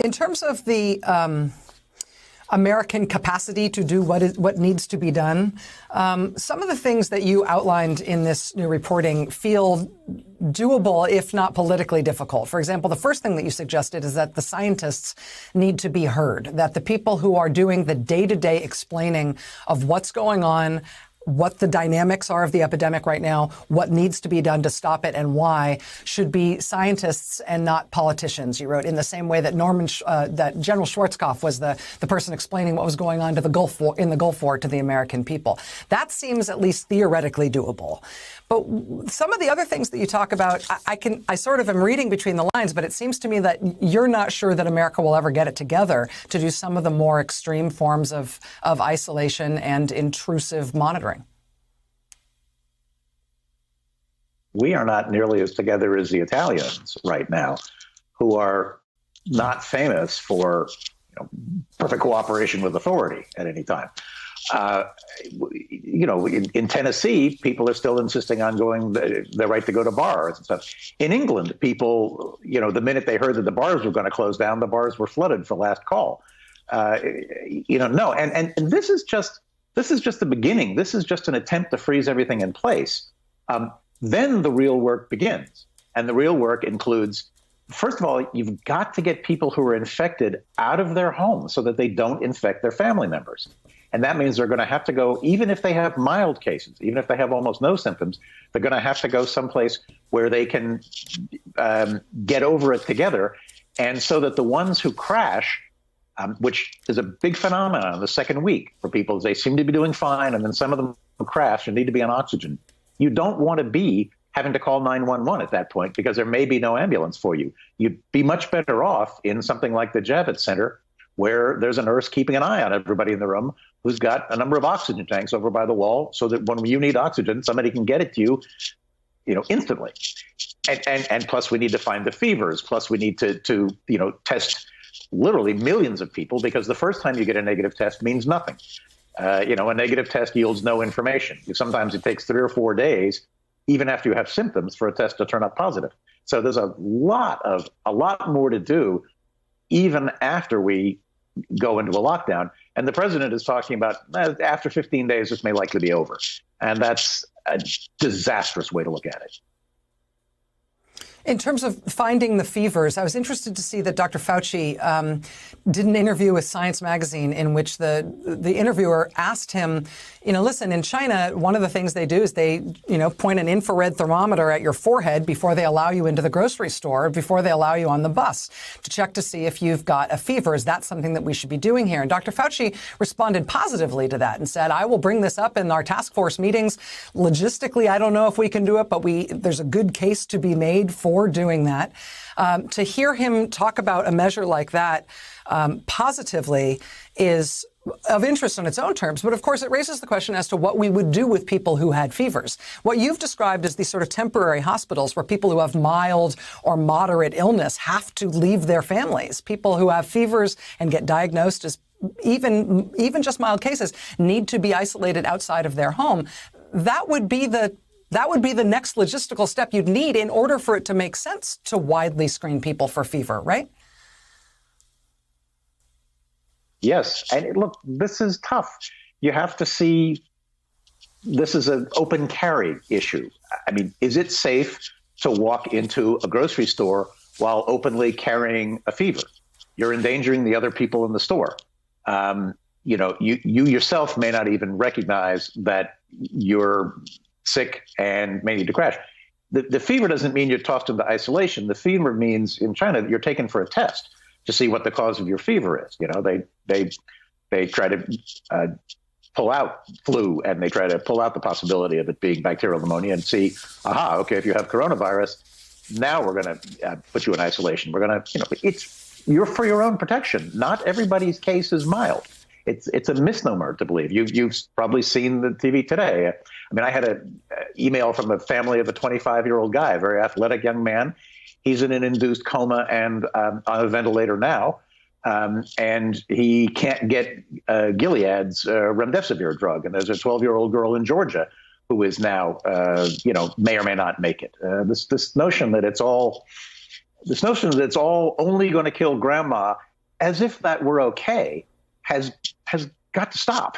In terms of the American capacity to do what needs to be done, some of the things that you outlined in this new reporting feel doable, if not politically difficult. For example, the first thing that you suggested is that the scientists need to be heard, that the people who are doing the day-to-day explaining of what's going on, what the dynamics are of the epidemic right now, what needs to be done to stop it, and why, should be scientists and not politicians. You wrote, in the same way that that General Schwarzkopf was the person explaining what was going on to in the Gulf War to the American people. That seems at least theoretically doable. But some of the other things that you talk about, I sort of am reading between the lines, but it seems to me that you're not sure that America will ever get it together to do some of the more extreme forms of isolation and intrusive monitoring. We are not nearly as together as the Italians right now, who are not famous for perfect cooperation with authority at any time. In Tennessee, people are still insisting on going the right to go to bars and stuff. In England, people, the minute they heard that the bars were going to close down, the bars were flooded for last call. No, and this is just the beginning. This is just an attempt to freeze everything in place. Then the real work begins, and the real work includes, first of all, you've got to get people who are infected out of their homes so that they don't infect their family members. And that means they're going to have to go, even if they have mild cases, even if they have almost no symptoms, they're going to have to go someplace where they can get over it together. And so that the ones who crash, which is a big phenomenon the second week for people, they seem to be doing fine, and then some of them who crash and need to be on oxygen. You don't want to be having to call 911 at that point because there may be no ambulance for you. You'd be much better off in something like the Javits Center, where there's a nurse keeping an eye on everybody in the room who's got a number of oxygen tanks over by the wall so that when you need oxygen, somebody can get it to you, instantly. And plus we need to find the fevers. Plus we need to test literally millions of people, because the first time you get a negative test means nothing. A negative test yields no information. Sometimes it takes 3 or 4 days, even after you have symptoms, for a test to turn up positive. So there's a lot more to do, even after we go into a lockdown. And the president is talking about after 15 days, this may likely be over. And that's a disastrous way to look at it. In terms of finding the fevers, I was interested to see that Dr. Fauci did an interview with Science Magazine in which the interviewer asked him, listen, in China, one of the things they do is they, point an infrared thermometer at your forehead before they allow you into the grocery store, before they allow you on the bus, to check to see if you've got a fever. Is that something that we should be doing here? And Dr. Fauci responded positively to that and said, I will bring this up in our task force meetings. Logistically, I don't know if we can do it, but there's a good case to be made for doing that. To hear him talk about a measure like that positively is of interest on its own terms. But of course, it raises the question as to what we would do with people who had fevers. What you've described as these sort of temporary hospitals where people who have mild or moderate illness have to leave their families. People who have fevers and get diagnosed as even just mild cases need to be isolated outside of their home. That would be the next logistical step you'd need in order for it to make sense to widely screen people for fever, right? Yes. And look, this is tough. You have to see this is an open carry issue. I mean, is it safe to walk into a grocery store while openly carrying a fever? You're endangering the other people in the store. You yourself may not even recognize that you're sick and may need to crash. The fever doesn't mean you're tossed into isolation. The fever means in China that you're taken for a test to see what the cause of your fever is. They try to pull out flu, and they try to pull out the possibility of it being bacterial pneumonia and see, okay, if you have coronavirus, now we're going to put you in isolation. We're going to, you're for your own protection. Not everybody's case is mild. It's a misnomer to believe. You've probably seen the TV today. I mean, I had an email from a family of a 25-year-old guy, a very athletic young man. He's in an induced coma and on a ventilator now, and he can't get Gilead's remdesivir drug. And there's a 12-year-old girl in Georgia who is now, may or may not make it. This notion that it's all only going to kill grandma as if that were okay has got to stop.